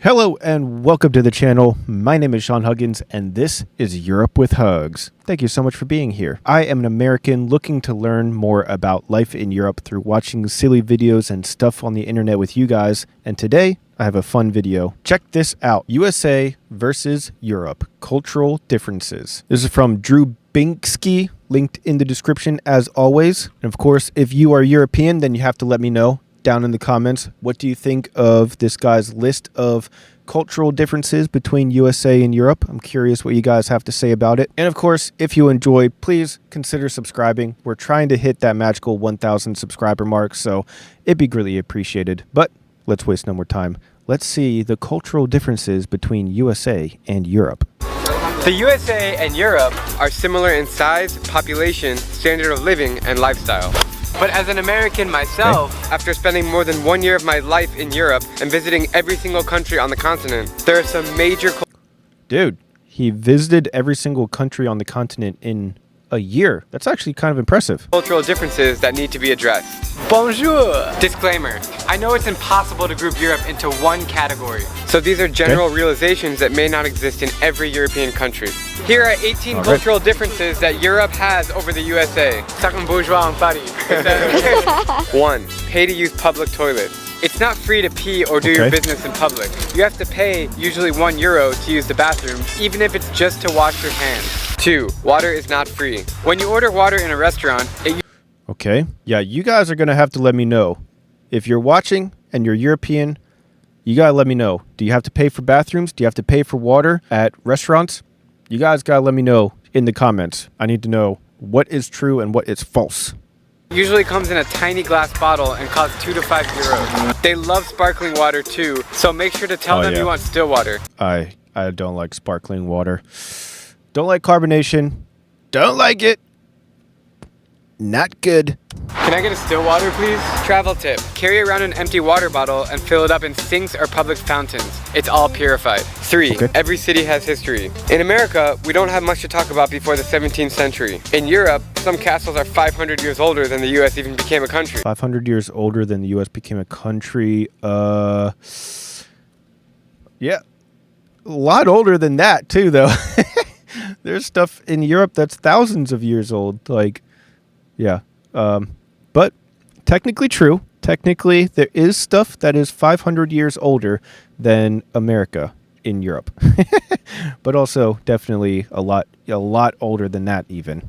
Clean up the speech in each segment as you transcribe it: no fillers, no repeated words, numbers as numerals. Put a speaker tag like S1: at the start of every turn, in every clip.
S1: Hello and welcome to the channel. My name is Sean Huggins and this is Europe with Hugs. Thank you so much for being here. I am an American looking to learn more about life in Europe through watching silly videos and stuff on the internet with you guys, and today I have a fun video. Check this out. USA versus Europe. Cultural differences. This is from Drew Binksky, linked in the description as always. And of course, if you are European, then you have to let me know down in the comments. What do you think of this guy's list of cultural differences between USA and Europe? I'm curious what you guys have to say about it. And of course, if you enjoy, please consider subscribing. We're trying to hit that magical 1,000 subscriber mark, so it'd be greatly appreciated. But let's waste no more time. Let's see the cultural differences between USA and Europe.
S2: The USA and Europe are similar in size, population, standard of living, and lifestyle. But as an American myself, after spending more than 1 year of my life in Europe and visiting every single country on the continent, there are some major...
S1: Dude, he visited every single country on the continent in a year. That's actually kind of impressive.
S2: Cultural differences that need to be addressed. Bonjour! Disclaimer. I know it's impossible to group Europe into one category. So these are general realizations that may not exist in every European country. Here are 18 cultural differences that Europe has over the USA. Second bourgeois in Paris. 1. Pay to use public toilets. It's not free to pee or do your business in public. You have to pay usually €1 to use the bathroom, even if it's just to wash your hands. 2. Water is not free. When you order water in a restaurant,
S1: Okay. Yeah, you guys are going to have to let me know. If you're watching and you're European, you got to let me know. Do you have to pay for bathrooms? Do you have to pay for water at restaurants? You guys got to let me know in the comments. I need to know what is true and what is false.
S2: Usually comes in a tiny glass bottle and costs €2 to €5. They love sparkling water too, so make sure to tell them you want still water.
S1: I don't like sparkling water. Don't like carbonation. Don't like it. Not good.
S2: Can I get a still water, please? Travel tip. Carry around an empty water bottle and fill it up in sinks or public fountains. It's all purified. 3. Every city has history. In America, we don't have much to talk about before the 17th century. In Europe, some castles are 500 years older than the US even became a country.
S1: 500 years older than the US became a country. Yeah. A lot older than that, too, though. There's stuff in Europe that's thousands of years old. Like, yeah. But technically true. Technically, there is stuff that is 500 years older than America in Europe. But also definitely a lot older than that even.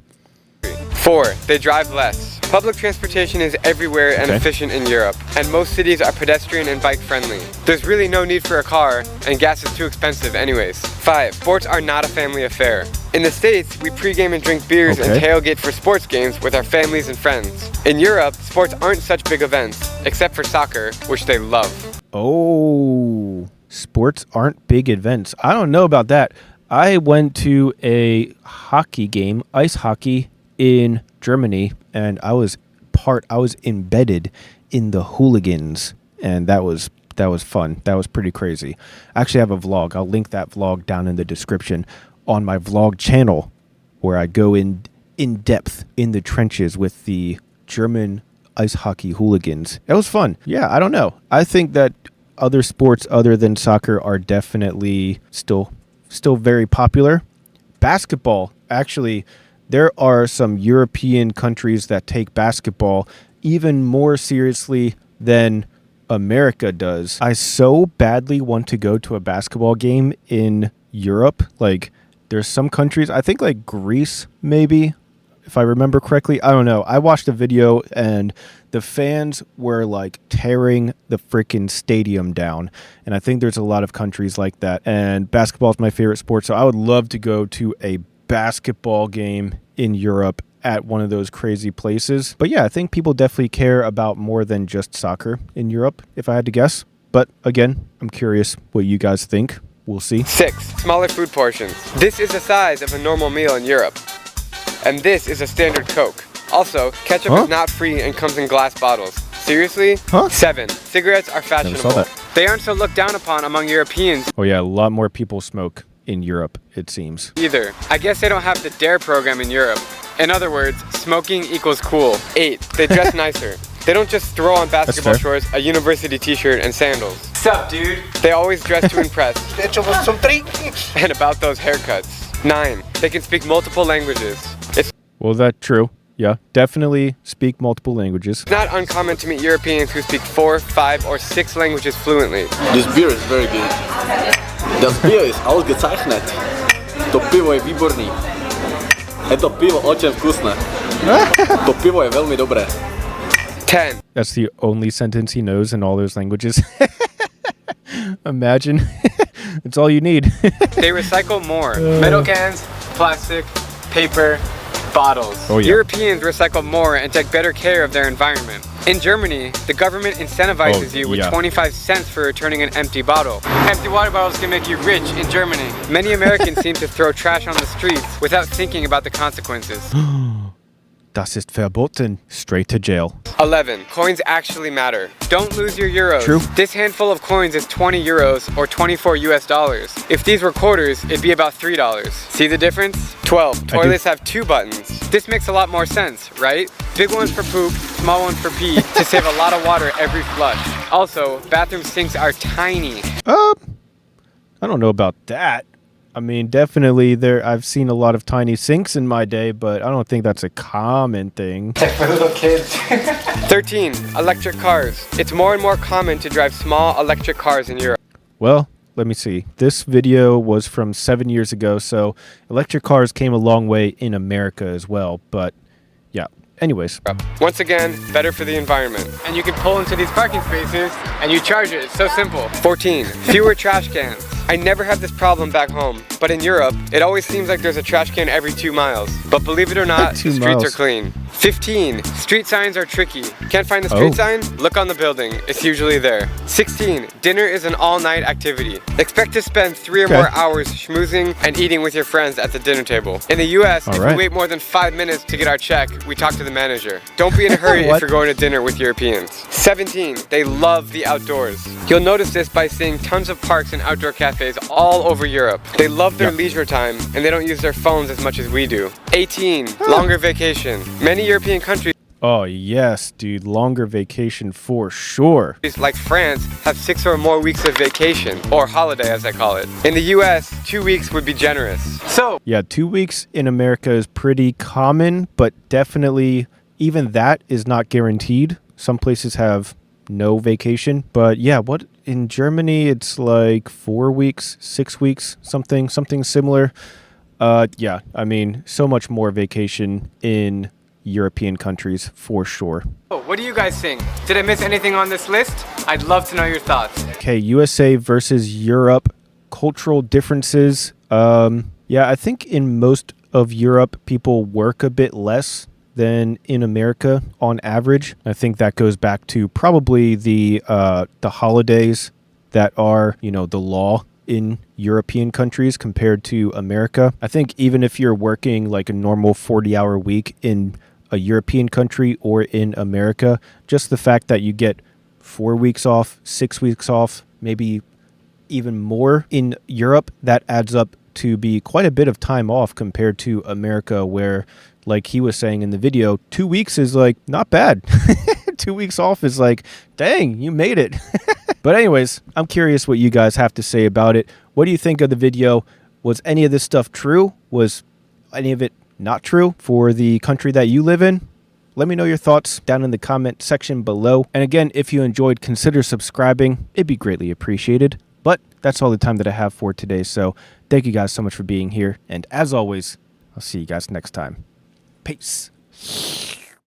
S2: 4. They drive less. Public transportation is everywhere and efficient in Europe, and most cities are pedestrian and bike friendly. There's really no need for a car, and gas is too expensive anyways. 5. Sports are not a family affair. In the States, we pregame and drink beers and tailgate for sports games with our families and friends. In Europe, sports aren't such big events, except for soccer, which they love.
S1: Oh, sports aren't big events. I don't know about that. I went to a hockey game, ice hockey, in Germany, and I was embedded in the hooligans, and that was fun. That was pretty crazy. I actually have a vlog. I'll link that vlog down in the description on my vlog channel, where I go in depth in the trenches with the German ice hockey hooligans. It was fun. Yeah, I don't know. I think that other sports other than soccer are definitely still very popular. Basketball, actually, there are some European countries that take basketball even more seriously than America does. I so badly want to go to a basketball game in Europe. Like, there's some countries, I think like Greece, maybe, if I remember correctly. I don't know. I watched a video and the fans were like tearing the freaking stadium down. And I think there's a lot of countries like that. And basketball is my favorite sport. So I would love to go to a basketball game in Europe at one of those crazy places. But yeah, I think people definitely care about more than just soccer in Europe, if I had to guess. But again, I'm curious what you guys think. We'll see. 6.
S2: Smaller food portions. This is the size of a normal meal in Europe. And this is a standard Coke. Also, ketchup is not free and comes in glass bottles. Seriously? 7. Cigarettes are fashionable. They aren't so looked down upon among Europeans.
S1: Oh yeah, a lot more people smoke in Europe, it seems.
S2: Either. I guess they don't have the DARE program in Europe. In other words, smoking equals cool. 8. They dress nicer. They don't just throw on basketball shorts, a university t-shirt, and sandals. Sup, dude? They always dress to impress. And about those haircuts. 9. They can speak multiple languages. It's
S1: Well, that's true. Yeah, definitely speak multiple languages.
S2: not uncommon to meet Europeans who speak 4, 5, or 6 languages fluently.
S3: This beer is very good. Das Bier ist ausgezeichnet. To pivo je výborný. Je to pivo очень вкусно. To pivo je veľmi dobré.
S2: 10.
S1: That's the only sentence he knows in all those languages. Imagine. It's all you need.
S2: They recycle more. Metal cans, plastic, paper, bottles.
S1: Oh, yeah.
S2: Europeans recycle more and take better care of their environment. In Germany, the government incentivizes you with 25 cents for returning an empty bottle. Empty water bottles can make you rich in Germany. Many Americans seem to throw trash on the streets without thinking about the consequences.
S1: Das ist verboten. Straight to jail.
S2: 11. Coins actually matter. Don't lose your euros.
S1: True.
S2: This handful of coins is 20 euros or 24 US dollars. If these were quarters, it'd be about $3. See the difference? 12. Toilets have 2 buttons. This makes a lot more sense, right? Big ones for poop, small ones for pee, to save a lot of water every flush. Also, bathroom sinks are tiny.
S1: I don't know about that. I mean, definitely I've seen a lot of tiny sinks in my day, but I don't think that's a common thing.
S2: For little kids. 13. Electric cars. It's more and more common to drive small electric cars in Europe.
S1: Well, let me see. This video was from 7 years ago, so electric cars came a long way in America as well, but yeah. Anyways.
S2: Once again, better for the environment. And you can pull into these parking spaces and you charge it. It's so simple. 14. Fewer trash cans. I never have this problem back home, but in Europe, it always seems like there's a trash can every 2 miles. But believe it or not, the streets are clean. 15. Street signs are tricky. Can't find the street sign? Look on the building. It's usually there. 16. Dinner is an all-night activity. Expect to spend 3 or more hours schmoozing and eating with your friends at the dinner table. In the US, if we wait more than 5 minutes to get our check, we talk to the manager. Don't be in a hurry if you're going to dinner with Europeans. 17. They love the outdoors. You'll notice this by seeing tons of parks and outdoor cafes all over Europe. They love their leisure time and they don't use their phones as much as we do. 18. Longer vacation. Many European countries
S1: Oh, yes, dude. Longer vacation for sure.
S2: like France have 6 or more weeks of vacation, or holiday as I call it. In the US, 2 weeks would be generous. So,
S1: yeah, 2 weeks in America is pretty common, but definitely even that is not guaranteed. Some places have no vacation, but yeah, what in Germany it's like 4 weeks, 6 weeks, something similar. Yeah, I mean, so much more vacation in European countries for sure.
S2: what do you guys think? Did I miss anything on this list? I'd love to know your thoughts.
S1: Okay, USA versus Europe, cultural differences. Yeah, I think in most of Europe, people work a bit less than in America on average. I think that goes back to probably the holidays that are, the law in European countries compared to America. I think even if you're working like a normal 40-hour week in a European country or in America, just the fact that you get 4 weeks off, 6 weeks off, maybe even more in Europe, that adds up to be quite a bit of time off compared to America, where, like he was saying in the video, 2 weeks is like not bad. 2 weeks off is like, dang, you made it. But anyways, I'm curious what you guys have to say about it. What do you think of the video? Was any of this stuff true? Was any of it not true for the country that you live in? Let me know your thoughts down in the comment section below. And again, if you enjoyed, consider subscribing. It'd be greatly appreciated. But that's all the time that I have for today. So thank you guys so much for being here. And as always, I'll see you guys next time. Peace.